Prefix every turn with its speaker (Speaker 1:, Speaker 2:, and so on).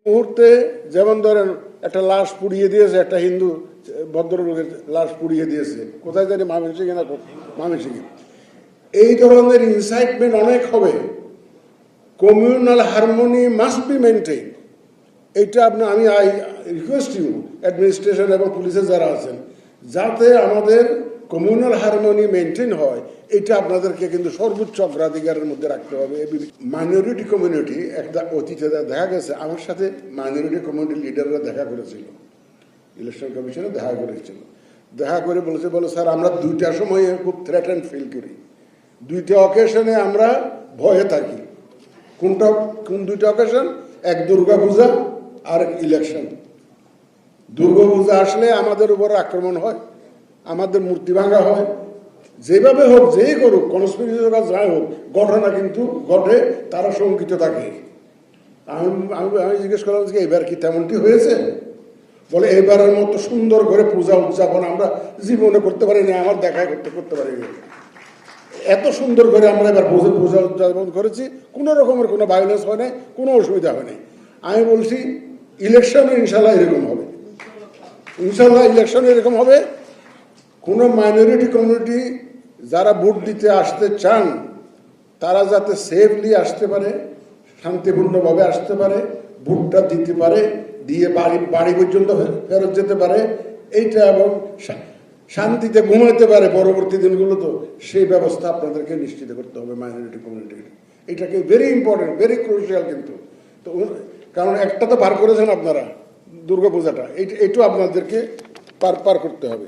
Speaker 1: মুহূর্তে যেমন ধরেন একটা লাশ পুড়িয়ে দিয়েছে, একটা হিন্দু ভদ্রলোকের লাশ পুড়িয়ে দিয়েছে, কোথায় জানি ময়মনসিংহে না ময়মনসিংহে। এই ধরনের ইনসাইটমেন্ট অনেক হবে। Communal harmony must be maintain. এইটা আমি আই রিকোয়েস্ট ইউ অ্যাডমিনিস্ট্রেশন এবং পুলিশের যারা আছেন, যাতে আমাদের কমিউনাল হারমোনি মেনটেন হয়, এটা আপনাদেরকে কিন্তু সর্বোচ্চ অগ্রাধিকারের মধ্যে রাখতে হবে। মাইনরিটি কমিউনিটি একটা অতীতে দেখা গেছে, আমার সাথে মাইনরিটি কমিউনিটি লিডাররা দেখা করেছিল, ইলেকশন কমিশনে দেখা করেছিল। দেখা করে বলেছে, বলে স্যার আমরা দুইটার সময় খুব থ্রেটেন্ড ফিল করি, দুইটা অকেশনে আমরা ভয়ে থাকি। কোন দুইটা অকেশন? এক দুর্গাপূজা আর ইলেকশন। দুর্গাপূজা আসলে আমাদের উপর আক্রমণ হয়, আমাদের মূর্তি ভাঙা হয়, যেভাবে হোক, যেই করুক, কনস্পিরেসি যাই হোক, ঘটনা কিন্তু ঘটে, তারা শঙ্কিত থাকে। আমি জিজ্ঞেস করলাম যে এবার কি তেমনটি হয়েছে? বলে এবারের মতো সুন্দর করে পূজা উদযাপন আমরা জীবনে করতে পারিনি, আমার দেখায় করতে পারিনি। এত সুন্দর করে আমরা এবার পূজা উদযাপন করেছি, কোনো রকমের কোনো ভায়োলেন্স হয় নাই, কোনো অসুবিধা হয় নাই। আমি বলছি ইলেকশনে ইনশাল্লাহ এরকম হবে, ইনশাল্লাহ ইলেকশনে এরকম হবে। কোনো মাইনরিটি কমিউনিটি যারা ভোট দিতে আসতে চান, তারা যাতে সেফলি আসতে পারে, শান্তিপূর্ণভাবে আসতে পারে, ভোটটা দিতে পারে, দিয়ে বাড়ি পর্যন্ত ফেরত যেতে পারে, এইটা, এবং শান্তিতে ঘুমাইতে পারে পরবর্তী দিনগুলো, তো সেই ব্যবস্থা আপনাদেরকে নিশ্চিত করতে হবে মাইনরিটি কমিউনিটির। এটাকে ভেরি ইম্পর্টেন্ট, ভেরি ক্রুশিয়াল কিন্তু। তো কারণ একটা তো পার করেছেন আপনারা, দুর্গাপূজাটা, এইটাও আপনাদেরকে পার করতে হবে।